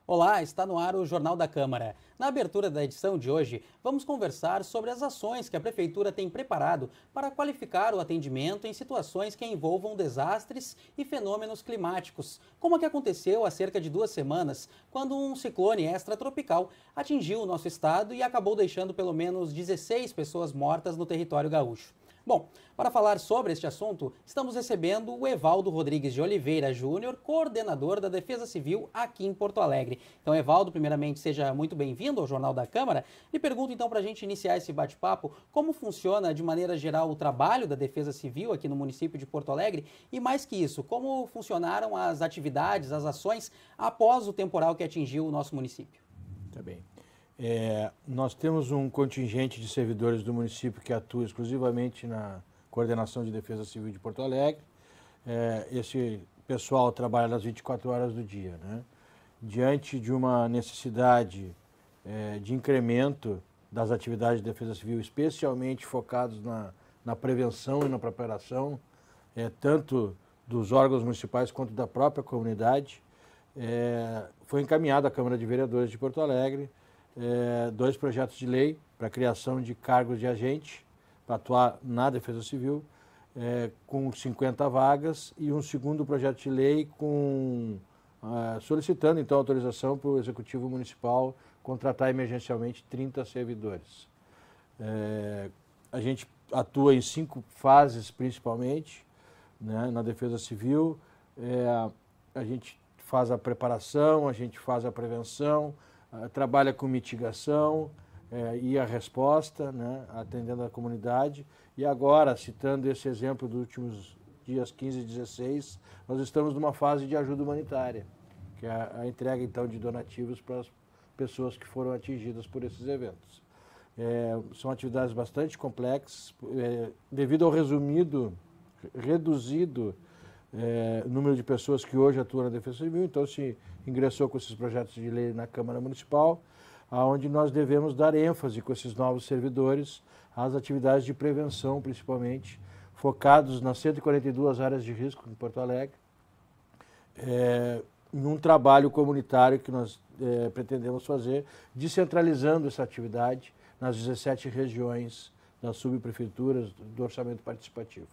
Olá, está no ar o Jornal da Câmara. Na abertura da edição de hoje, vamos conversar sobre as ações que a Prefeitura tem preparado para qualificar o atendimento em situações que envolvam desastres e fenômenos climáticos, como a que aconteceu há cerca de 2 semanas, quando um ciclone extratropical atingiu o nosso estado e acabou deixando pelo menos 16 pessoas mortas no território gaúcho. Bom, para falar sobre este assunto, estamos recebendo o Evaldo Rodrigues de Oliveira Júnior, coordenador da Defesa Civil aqui em Porto Alegre. Então, Evaldo, primeiramente, seja muito bem-vindo ao Jornal da Câmara. E pergunto, então, para a gente iniciar esse bate-papo, como funciona, de maneira geral, o trabalho da Defesa Civil aqui no município de Porto Alegre? E, mais que isso, como funcionaram as atividades, as ações, após o temporal que atingiu o nosso município? Tá bem. Nós temos um contingente de servidores do município que atua exclusivamente na coordenação de defesa civil de Porto Alegre. Esse pessoal trabalha nas 24 horas do dia, né? Diante de uma necessidade de incremento das atividades de defesa civil, especialmente focados na prevenção e na preparação, tanto dos órgãos municipais quanto da própria comunidade, foi encaminhado à Câmara de Vereadores de Porto Alegre 2 projetos de lei para a criação de cargos de agente para atuar na Defesa Civil, com 50 vagas, e um segundo projeto de lei solicitando, então, autorização para o Executivo Municipal contratar emergencialmente 30 servidores. A gente atua em 5 fases, principalmente, né, na Defesa Civil. A gente faz a preparação, a gente faz a prevenção, trabalha com mitigação e a resposta, né, atendendo a comunidade. E agora, citando esse exemplo dos últimos dias 15 e 16, nós estamos numa fase de ajuda humanitária, que é a entrega, então, de donativos para as pessoas que foram atingidas por esses eventos. São atividades bastante complexas, devido ao reduzido número de pessoas que hoje atuam na Defesa Civil. Então se ingressou com esses projetos de lei na Câmara Municipal, onde nós devemos dar ênfase com esses novos servidores às atividades de prevenção, principalmente, focados nas 142 áreas de risco em Porto Alegre, em um trabalho comunitário que nós pretendemos fazer, descentralizando essa atividade nas 17 regiões das subprefeituras do orçamento participativo.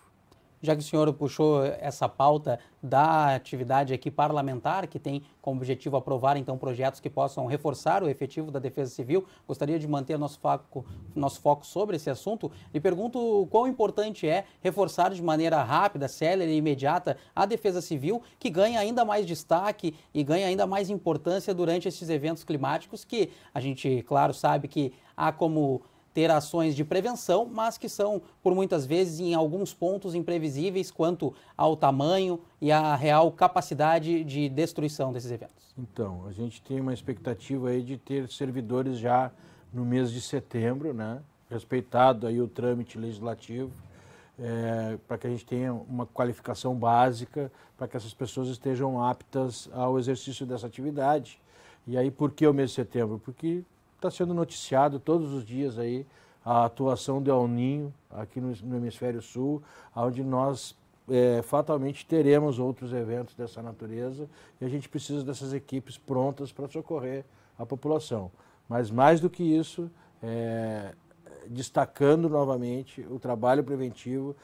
Já que o senhor puxou essa pauta da atividade aqui parlamentar, que tem como objetivo aprovar, então, projetos que possam reforçar o efetivo da Defesa Civil, gostaria de manter nosso foco sobre esse assunto. Lhe pergunto o quão importante é reforçar de maneira rápida, célere e imediata a Defesa Civil, que ganha ainda mais destaque e ganha ainda mais importância durante esses eventos climáticos que a gente, claro, sabe que há como ter ações de prevenção, mas que são, por muitas vezes, em alguns pontos imprevisíveis quanto ao tamanho e à real capacidade de destruição desses eventos. Então, a gente tem uma expectativa aí de ter servidores já no mês de setembro, né? Respeitado aí o trâmite legislativo, para que a gente tenha uma qualificação básica, para que essas pessoas estejam aptas ao exercício dessa atividade. E aí, por que o mês de setembro? Porque está sendo noticiado todos os dias aí a atuação do El Niño aqui no Hemisfério Sul, onde nós fatalmente teremos outros eventos dessa natureza, e a gente precisa dessas equipes prontas para socorrer a população. Mas mais do que isso, destacando novamente o trabalho preventivo,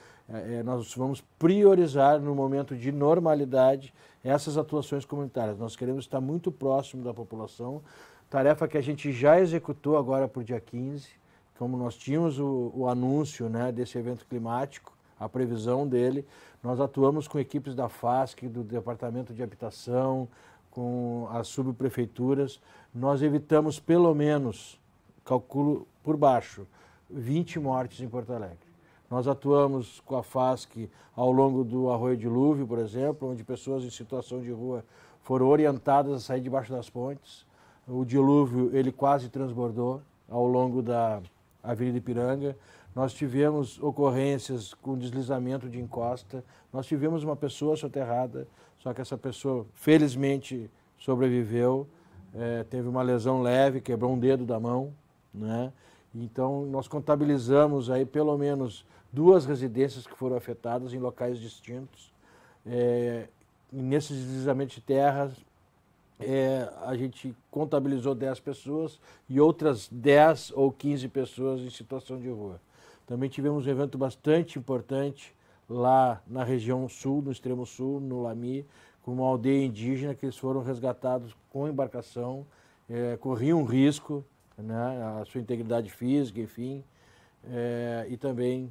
nós vamos priorizar no momento de normalidade essas atuações comunitárias. Nós queremos estar muito próximo da população, tarefa que a gente já executou agora por dia 15, como nós tínhamos o anúncio, né, desse evento climático, a previsão dele. Nós atuamos com equipes da FASC, do Departamento de Habitação, com as subprefeituras. Nós evitamos pelo menos, calculo por baixo, 20 mortes em Porto Alegre. Nós atuamos com a FASC ao longo do Arroio Dilúvio, por exemplo, onde pessoas em situação de rua foram orientadas a sair debaixo das pontes. O dilúvio, ele quase transbordou ao longo da Avenida Ipiranga. Nós tivemos ocorrências com deslizamento de encosta. Nós tivemos uma pessoa soterrada, só que essa pessoa, felizmente, sobreviveu. Teve uma lesão leve, quebrou um dedo da mão, né? Então, nós contabilizamos aí pelo menos 2 residências que foram afetadas em locais distintos. Nesses deslizamentos de terra, a gente contabilizou 10 pessoas e outras 10 ou 15 pessoas em situação de rua. Também tivemos um evento bastante importante lá na região sul, no extremo sul, no Lami, com uma aldeia indígena que eles foram resgatados com embarcação, corriam um risco, né, a sua integridade física, enfim, e também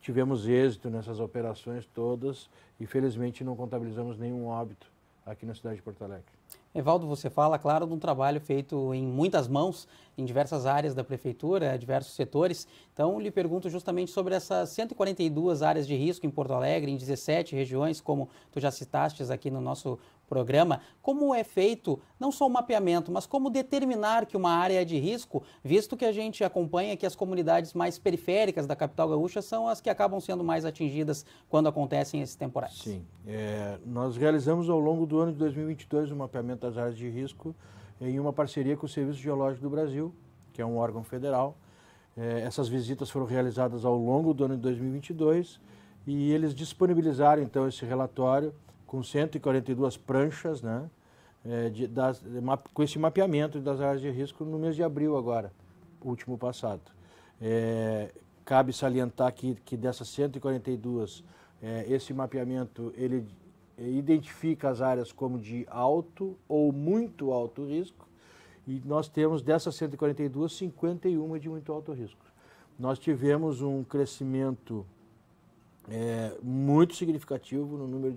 tivemos êxito nessas operações todas e felizmente não contabilizamos nenhum óbito aqui na cidade de Porto Alegre. Evaldo, você fala, claro, de um trabalho feito em muitas mãos, em diversas áreas da prefeitura, diversos setores. Então, lhe pergunto justamente sobre essas 142 áreas de risco em Porto Alegre, em 17 regiões, como tu já citaste aqui no nosso programa. Como é feito, não só o mapeamento, mas como determinar que uma área é de risco, visto que a gente acompanha que as comunidades mais periféricas da capital gaúcha são as que acabam sendo mais atingidas quando acontecem esses temporais? Sim, nós realizamos ao longo do ano de 2022 o mapeamento das áreas de risco em uma parceria com o Serviço Geológico do Brasil, que é um órgão federal. Essas visitas foram realizadas ao longo do ano de 2022 e eles disponibilizaram então esse relatório com 142 pranchas, né, com esse mapeamento das áreas de risco no mês de abril agora, último passado. Cabe salientar que dessas 142, esse mapeamento ele identifica as áreas como de alto ou muito alto risco e nós temos dessas 142, 51 de muito alto risco. Nós tivemos um crescimento muito significativo no número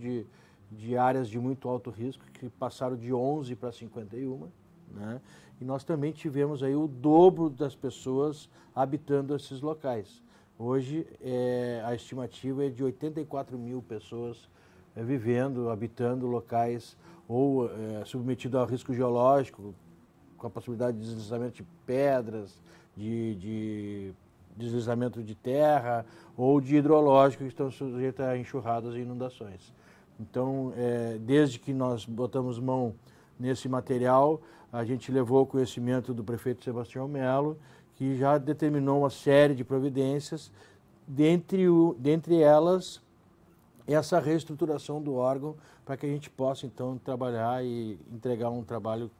de áreas de muito alto risco, que passaram de 11 para 51, né? E nós também tivemos aí o dobro das pessoas habitando esses locais. Hoje, a estimativa é de 84 mil pessoas vivendo, habitando locais ou submetidos a risco geológico, com a possibilidade de deslizamento de pedras, de deslizamento de terra ou de hidrológico que estão sujeitos a enxurradas e inundações. Então, desde que nós botamos mão nesse material, a gente levou o conhecimento do prefeito Sebastião Melo, que já determinou uma série de providências, dentre elas essa reestruturação do órgão para que a gente possa então trabalhar e entregar um trabalho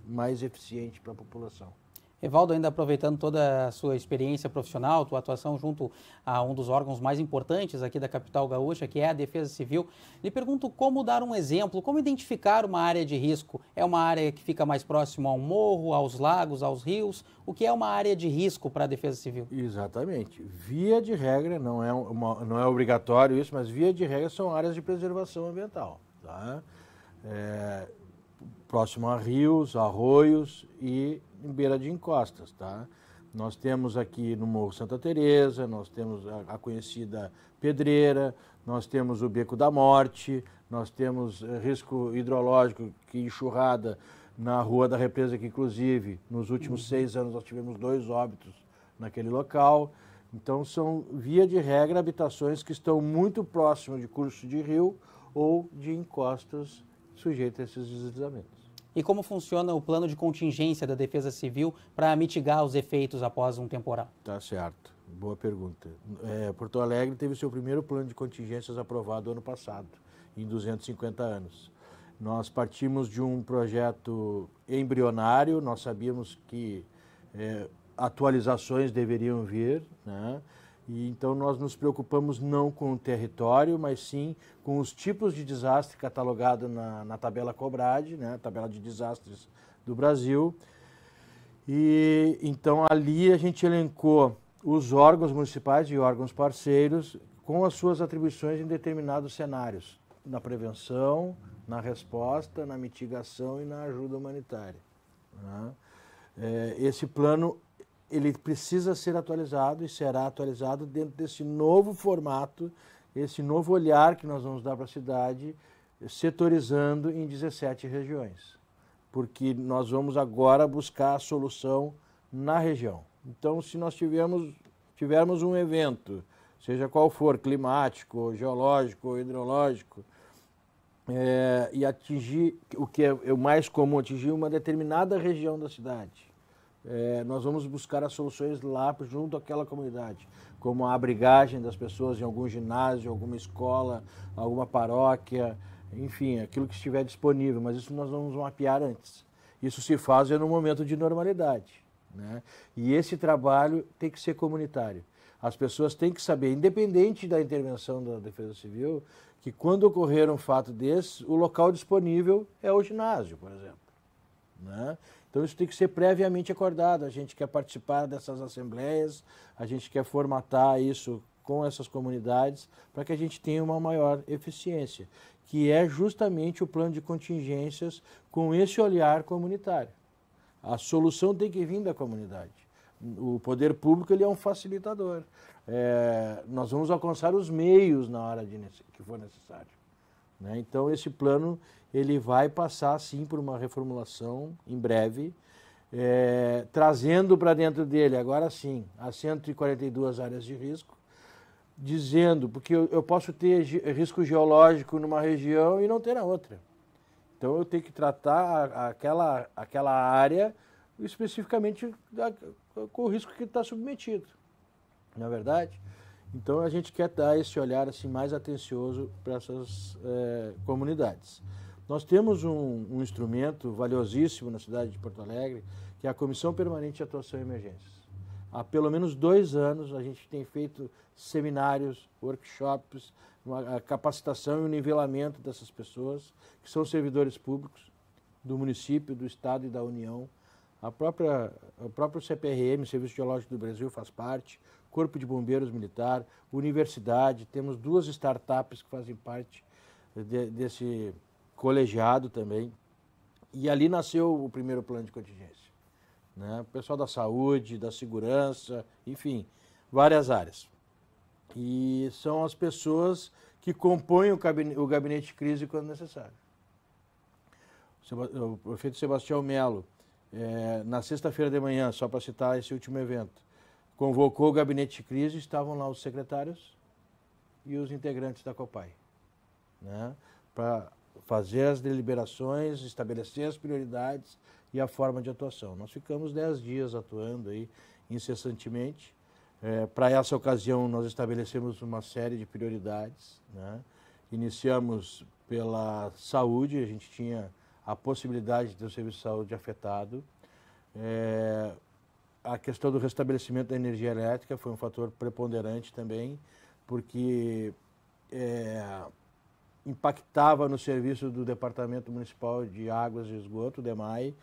mais eficiente para a população. Evaldo, ainda aproveitando toda a sua experiência profissional, tua atuação junto a um dos órgãos mais importantes aqui da capital gaúcha, que é a Defesa Civil, lhe pergunto como dar um exemplo, como identificar uma área de risco. É uma área que fica mais próxima ao morro, aos lagos, aos rios? O que é uma área de risco para a Defesa Civil? Exatamente. Via de regra, não é obrigatório isso, mas via de regra são áreas de preservação ambiental, tá? Próximo a rios, arroios e em beira de encostas, tá? Nós temos aqui no Morro Santa Teresa, nós temos a conhecida Pedreira, nós temos o Beco da Morte, nós temos risco hidrológico, que enxurrada na Rua da Represa, que inclusive nos últimos 6 anos nós tivemos 2 óbitos naquele local. Então são, via de regra, habitações que estão muito próximas de curso de rio ou de encostas sujeitas a esses deslizamentos. E como funciona o plano de contingência da Defesa Civil para mitigar os efeitos após um temporal? Tá certo, boa pergunta. Porto Alegre teve seu primeiro plano de contingências aprovado ano passado, em 250 anos. Nós partimos de um projeto embrionário, nós sabíamos que atualizações deveriam vir, né? E então nós nos preocupamos não com o território, mas sim com os tipos de desastre catalogado na tabela COBRAD, né, tabela de desastres do Brasil. E então ali a gente elencou os órgãos municipais e órgãos parceiros com as suas atribuições em determinados cenários, na prevenção, na resposta, na mitigação e na ajuda humanitária, né? Esse plano ele precisa ser atualizado e será atualizado dentro desse novo formato, esse novo olhar que nós vamos dar para a cidade, setorizando em 17 regiões, porque nós vamos agora buscar a solução na região. Então, se nós tivermos um evento, seja qual for, climático, geológico, hidrológico, e atingir, o que é o mais comum, atingir uma determinada região da cidade, nós vamos buscar as soluções lá junto àquela comunidade, como a abrigagem das pessoas em algum ginásio, alguma escola, alguma paróquia, enfim, aquilo que estiver disponível, mas isso nós vamos mapear antes. Isso se faz no momento de normalidade, né? E esse trabalho tem que ser comunitário. As pessoas têm que saber, independente da intervenção da Defesa Civil, que quando ocorrer um fato desse, o local disponível é o ginásio, por exemplo, né? Então isso tem que ser previamente acordado. A gente quer participar dessas assembleias, a gente quer formatar isso com essas comunidades para que a gente tenha uma maior eficiência, que é justamente o plano de contingências com esse olhar comunitário. A solução tem que vir da comunidade. O poder público ele é um facilitador. Nós vamos alcançar os meios na hora que for necessário, né? Então esse plano ele vai passar sim por uma reformulação em breve, trazendo para dentro dele agora sim as 142 áreas de risco, dizendo, porque eu posso ter risco geológico numa região e não ter na outra. Então eu tenho que tratar aquela área especificamente com o risco que está submetido, não é verdade? Então a gente quer dar esse olhar assim, mais atencioso para essas comunidades. Nós temos um instrumento valiosíssimo na cidade de Porto Alegre, que é a Comissão Permanente de Atuação em Emergências. Há pelo menos 2 anos a gente tem feito seminários, workshops, a capacitação e o nivelamento dessas pessoas, que são servidores públicos do município, do estado e da União. O próprio CPRM, Serviço Geológico do Brasil, faz parte, Corpo de Bombeiros Militar, universidade, temos 2 startups que fazem parte desse colegiado também. E ali nasceu o primeiro plano de contingência, né? O pessoal da saúde, da segurança, enfim, várias áreas. E são as pessoas que compõem o gabinete de crise quando necessário. O prefeito Sebastião Melo, na sexta-feira de manhã, só para citar esse último evento, convocou o gabinete de crise, estavam lá os secretários e os integrantes da COPAI, né, para fazer as deliberações, estabelecer as prioridades e a forma de atuação. Nós ficamos 10 dias atuando aí incessantemente. Para essa ocasião, nós estabelecemos uma série de prioridades, né? Iniciamos pela saúde, a gente tinha a possibilidade de ter o serviço de saúde afetado. A questão do restabelecimento da energia elétrica foi um fator preponderante também, porque impactava no serviço do Departamento Municipal de Águas e Esgoto, o DEMAI,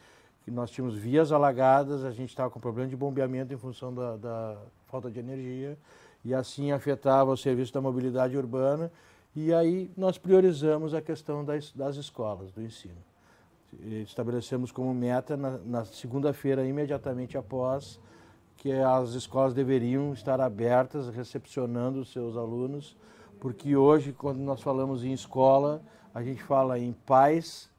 que nós tínhamos vias alagadas, a gente estava com problema de bombeamento em função da falta de energia, e assim afetava o serviço da mobilidade urbana, e aí nós priorizamos a questão das escolas, do ensino. Estabelecemos como meta, na segunda-feira, imediatamente após, que as escolas deveriam estar abertas, recepcionando os seus alunos, porque hoje, quando nós falamos em escola, a gente fala em pais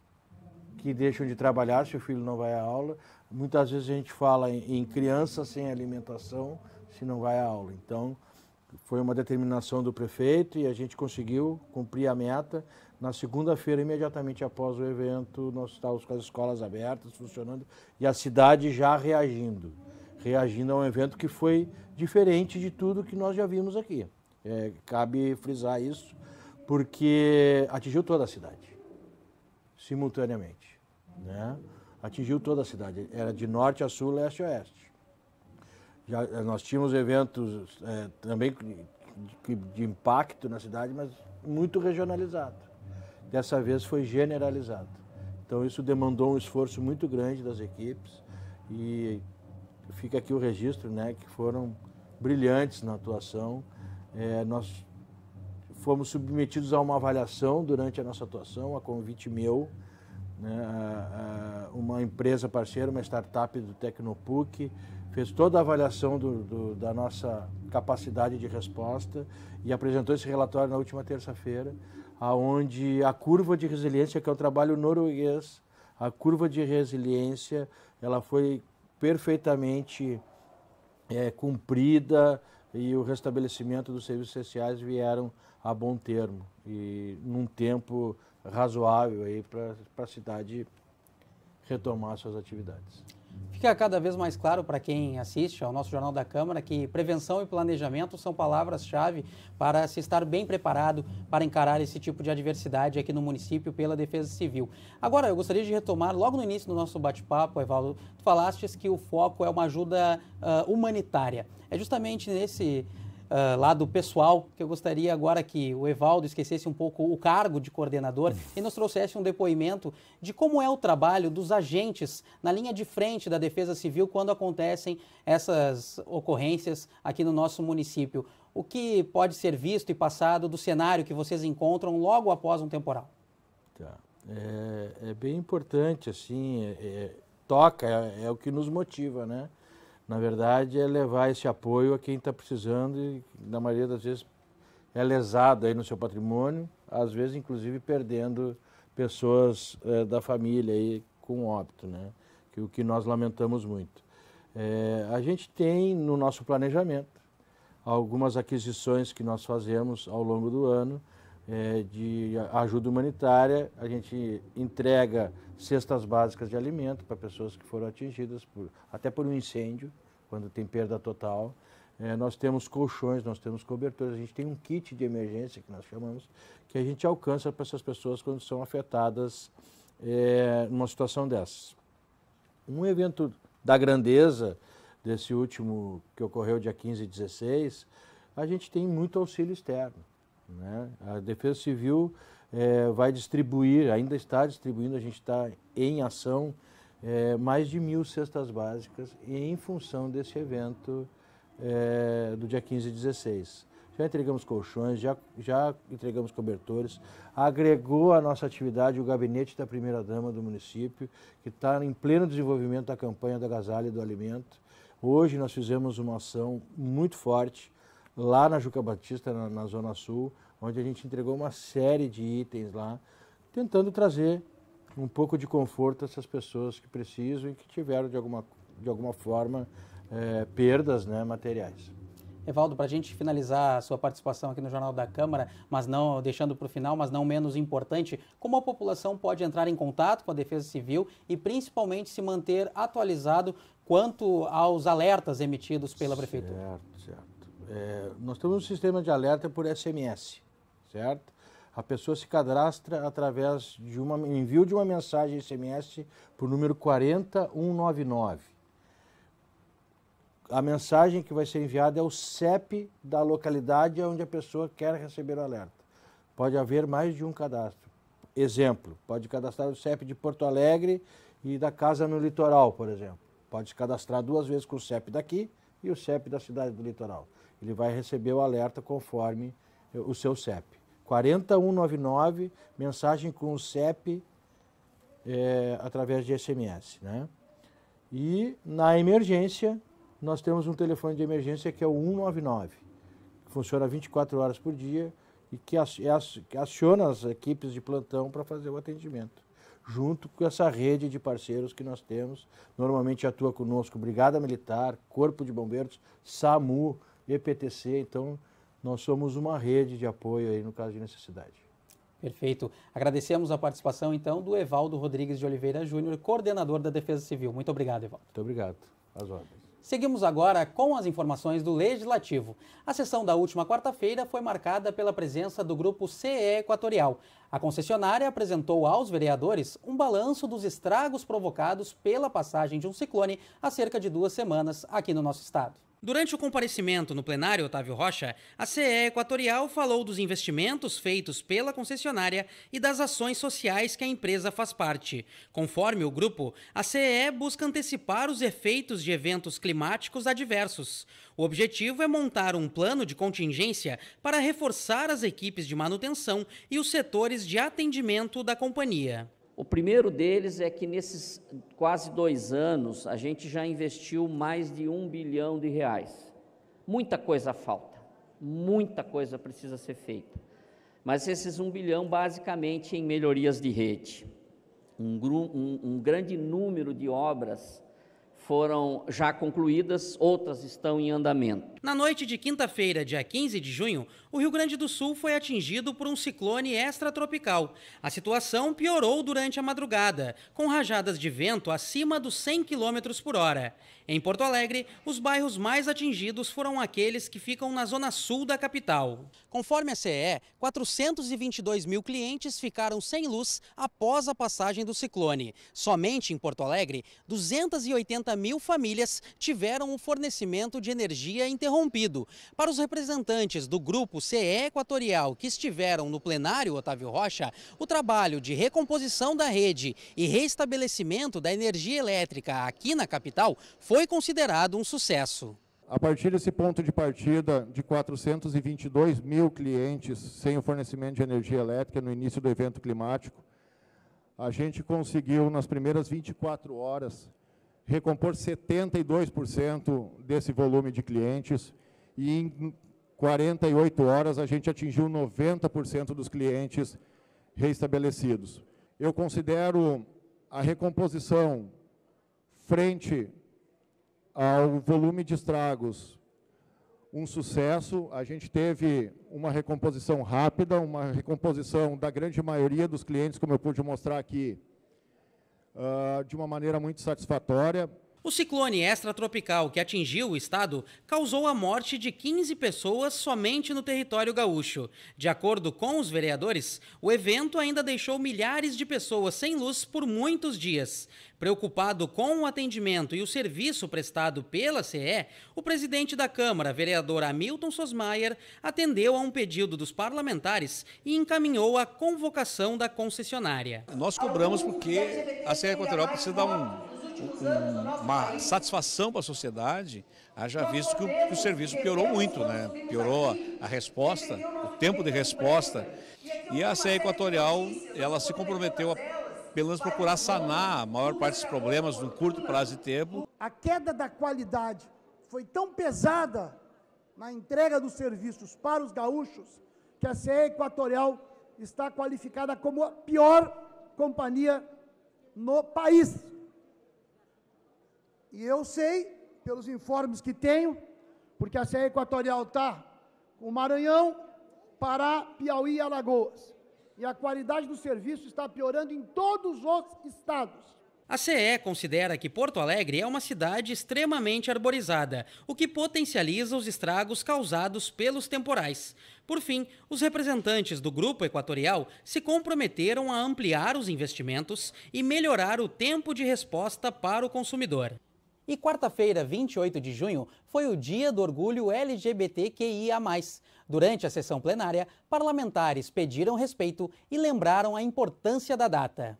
que deixam de trabalhar se o filho não vai à aula. Muitas vezes a gente fala em crianças sem alimentação se não vai à aula. Então, foi uma determinação do prefeito e a gente conseguiu cumprir a meta. Na segunda-feira, imediatamente após o evento, nós estávamos com as escolas abertas, funcionando, e a cidade já reagindo a um evento que foi diferente de tudo que nós já vimos aqui. Cabe frisar isso, porque atingiu toda a cidade, simultaneamente, né? Atingiu toda a cidade, era de norte a sul, leste a oeste. Nós tínhamos eventos também de impacto na cidade, mas muito regionalizado. Dessa vez foi generalizado. Então isso demandou um esforço muito grande das equipes e fica aqui o registro, né, que foram brilhantes na atuação. Nós fomos submetidos a uma avaliação durante a nossa atuação, a convite meu, né, uma empresa parceira, uma startup do Tecnopuc, fez toda a avaliação da nossa capacidade de resposta e apresentou esse relatório na última terça-feira, onde a curva de resiliência, que é o trabalho norueguês, a curva de resiliência, ela foi perfeitamente cumprida e o restabelecimento dos serviços essenciais vieram a bom termo e num tempo razoável aí para a cidade retomar suas atividades. Fica cada vez mais claro para quem assiste ao nosso Jornal da Câmara que prevenção e planejamento são palavras-chave para se estar bem preparado para encarar esse tipo de adversidade aqui no município pela Defesa Civil. Agora, eu gostaria de retomar, logo no início do nosso bate-papo, Evaldo, tu falastes que o foco é uma ajuda humanitária. É justamente nesse lado pessoal, que eu gostaria agora que o Evaldo esquecesse um pouco o cargo de coordenador e nos trouxesse um depoimento de como é o trabalho dos agentes na linha de frente da Defesa Civil quando acontecem essas ocorrências aqui no nosso município. O que pode ser visto e passado do cenário que vocês encontram logo após um temporal? Tá. É bem importante, assim, toca, é o que nos motiva, né? Na verdade, é levar esse apoio a quem está precisando e, na maioria das vezes, é lesado aí no seu patrimônio, às vezes, inclusive, perdendo pessoas da família aí com óbito, né? O que nós lamentamos muito. A gente tem no nosso planejamento algumas aquisições que nós fazemos ao longo do ano de ajuda humanitária. A gente entrega cestas básicas de alimento para pessoas que foram atingidas até por um incêndio, quando tem perda total. Nós temos colchões, nós temos cobertores, a gente tem um kit de emergência, que nós chamamos, que a gente alcança para essas pessoas quando são afetadas numa situação dessas. Um evento da grandeza desse último, que ocorreu dia 15 e 16, a gente tem muito auxílio externo, né? A Defesa Civil vai distribuir, ainda está distribuindo, a gente está em ação, mais de 1.000 cestas básicas em função desse evento do dia 15 e 16. Já entregamos colchões, já entregamos cobertores, agregou à nossa atividade o gabinete da primeira-dama do município, que está em pleno desenvolvimento da campanha do agasalho e do alimento. Hoje nós fizemos uma ação muito forte lá na Juca Batista, na Zona Sul, onde a gente entregou uma série de itens lá, tentando trazer um pouco de conforto a essas pessoas que precisam e que tiveram, de alguma forma, perdas, né, materiais. Evaldo, para a gente finalizar a sua participação aqui no Jornal da Câmara, mas não deixando para o final, mas não menos importante, como a população pode entrar em contato com a Defesa Civil e principalmente se manter atualizado quanto aos alertas emitidos pela Prefeitura? Certo. Nós temos um sistema de alerta por SMS, certo? A pessoa se cadastra através de envio de uma mensagem SMS por número 40199. A mensagem que vai ser enviada é o CEP da localidade onde a pessoa quer receber o alerta. Pode haver mais de um cadastro. Exemplo, pode cadastrar o CEP de Porto Alegre e da casa no litoral, por exemplo. Pode se cadastrar 2 vezes com o CEP daqui e o CEP da cidade do litoral. Ele vai receber o alerta conforme o seu CEP. 40199, mensagem com o CEP através de SMS, né? E na emergência, nós temos um telefone de emergência que é o 199, que funciona 24 horas por dia e que aciona as equipes de plantão para fazer o atendimento, junto com essa rede de parceiros que nós temos. Normalmente atua conosco Brigada Militar, Corpo de Bombeiros, SAMU, EPTC, então nós somos uma rede de apoio aí no caso de necessidade. Perfeito. Agradecemos a participação então do Evaldo Rodrigues de Oliveira Júnior, coordenador da Defesa Civil. Muito obrigado, Evaldo. Muito obrigado. Às ordens. Seguimos agora com as informações do Legislativo. A sessão da última quarta-feira foi marcada pela presença do grupo CE Equatorial. A concessionária apresentou aos vereadores um balanço dos estragos provocados pela passagem de um ciclone há cerca de 2 semanas aqui no nosso estado. Durante o comparecimento no plenário Otávio Rocha, a CE Equatorial falou dos investimentos feitos pela concessionária e das ações sociais que a empresa faz parte. Conforme o grupo, a CE busca antecipar os efeitos de eventos climáticos adversos. O objetivo é montar um plano de contingência para reforçar as equipes de manutenção e os setores de atendimento da companhia. O primeiro deles é que nesses quase 2 anos a gente já investiu mais de R$1 bilhão. Muita coisa falta, muita coisa precisa ser feita. Mas esses 1 bilhão basicamente em melhorias de rede. Um grande número de obras foram já concluídas, outras estão em andamento. Na noite de quinta-feira, dia 15 de junho, o Rio Grande do Sul foi atingido por um ciclone extratropical. A situação piorou durante a madrugada, com rajadas de vento acima dos 100 km por hora. Em Porto Alegre, os bairros mais atingidos foram aqueles que ficam na zona sul da capital. Conforme a CE, 422 mil clientes ficaram sem luz após a passagem do ciclone. Somente em Porto Alegre, 280 mil famílias tiveram o fornecimento de energia interrompido. Para os representantes do grupo CE Equatorial que estiveram no plenário Otávio Rocha, o trabalho de recomposição da rede e reestabelecimento da energia elétrica aqui na capital foi considerado um sucesso. A partir desse ponto de partida de 422 mil clientes sem o fornecimento de energia elétrica no início do evento climático, a gente conseguiu, nas primeiras 24 horas, recompor 72% desse volume de clientes e em 48 horas a gente atingiu 90% dos clientes reestabelecidos. Eu considero a recomposição frente ao volume de estragos um sucesso. A gente teve uma recomposição rápida, uma recomposição da grande maioria dos clientes, como eu pude mostrar aqui, de uma maneira muito satisfatória. O ciclone extratropical que atingiu o estado causou a morte de 15 pessoas somente no território gaúcho. De acordo com os vereadores, o evento ainda deixou milhares de pessoas sem luz por muitos dias. Preocupado com o atendimento e o serviço prestado pela CE, o presidente da Câmara, vereador Hamilton Sosmaier, atendeu a um pedido dos parlamentares e encaminhou a convocação da concessionária. Nós cobramos porque a CE Equatorial precisa dar uma satisfação para a sociedade, haja visto que o serviço piorou muito, né? Piorou a resposta, o tempo de resposta, e a CE Equatorial, ela se comprometeu a pelo menos procurar sanar a maior parte dos problemas num curto prazo de tempo. A queda da qualidade foi tão pesada na entrega dos serviços para os gaúchos que a CE Equatorial está qualificada como a pior companhia no país. E eu sei, pelos informes que tenho, porque a CE Equatorial está com Maranhão, Pará, Piauí e Alagoas. E a qualidade do serviço está piorando em todos os estados. A CE considera que Porto Alegre é uma cidade extremamente arborizada, o que potencializa os estragos causados pelos temporais. Por fim, os representantes do Grupo Equatorial se comprometeram a ampliar os investimentos e melhorar o tempo de resposta para o consumidor. E quarta-feira, 28 de junho, foi o Dia do Orgulho LGBTQIA+. Durante a sessão plenária, parlamentares pediram respeito e lembraram a importância da data.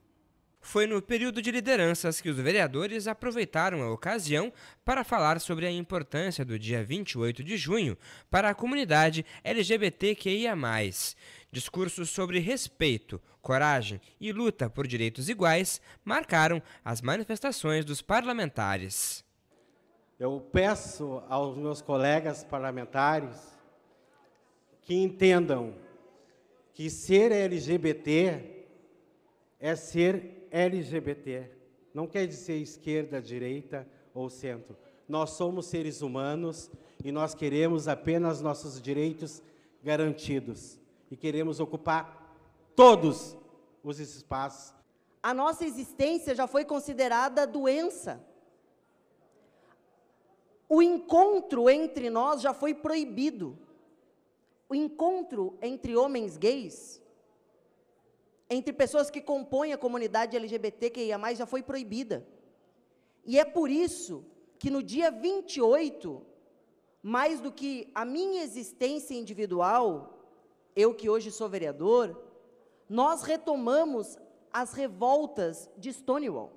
Foi no período de lideranças que os vereadores aproveitaram a ocasião para falar sobre a importância do dia 28 de junho para a comunidade LGBTQIA+. Discursos sobre respeito, coragem e luta por direitos iguais marcaram as manifestações dos parlamentares. Eu peço aos meus colegas parlamentares que entendam que ser LGBT é ser LGBT. Não quer dizer esquerda, direita ou centro. Nós somos seres humanos e nós queremos apenas nossos direitos garantidos. E queremos ocupar todos os espaços. A nossa existência já foi considerada doença. O encontro entre nós já foi proibido. O encontro entre homens gays, entre pessoas que compõem a comunidade LGBTQIA+, já foi proibida. E é por isso que no dia 28, mais do que a minha existência individual, eu que hoje sou vereador, nós retomamos as revoltas de Stonewall.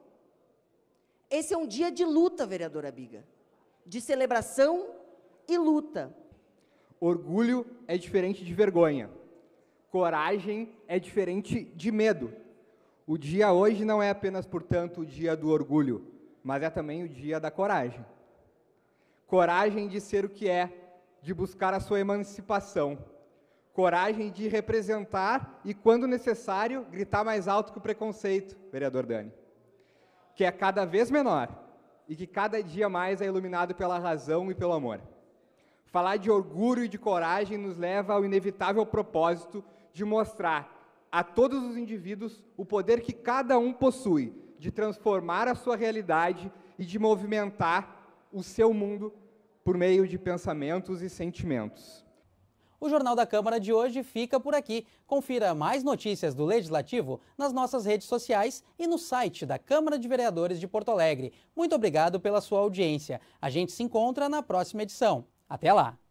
Esse é um dia de luta, vereadora Biga, de celebração e luta. Orgulho é diferente de vergonha. Coragem é diferente de medo. O dia hoje não é apenas, portanto, o dia do orgulho, mas é também o dia da coragem. Coragem de ser o que é, de buscar a sua emancipação. Coragem de representar e, quando necessário, gritar mais alto que o preconceito, vereador Dani, que é cada vez menor. e que cada dia mais é iluminado pela razão e pelo amor. Falar de orgulho e de coragem nos leva ao inevitável propósito de mostrar a todos os indivíduos o poder que cada um possui de transformar a sua realidade e de movimentar o seu mundo por meio de pensamentos e sentimentos. O Jornal da Câmara de hoje fica por aqui. Confira mais notícias do Legislativo nas nossas redes sociais e no site da Câmara de Vereadores de Porto Alegre. Muito obrigado pela sua audiência. A gente se encontra na próxima edição. Até lá!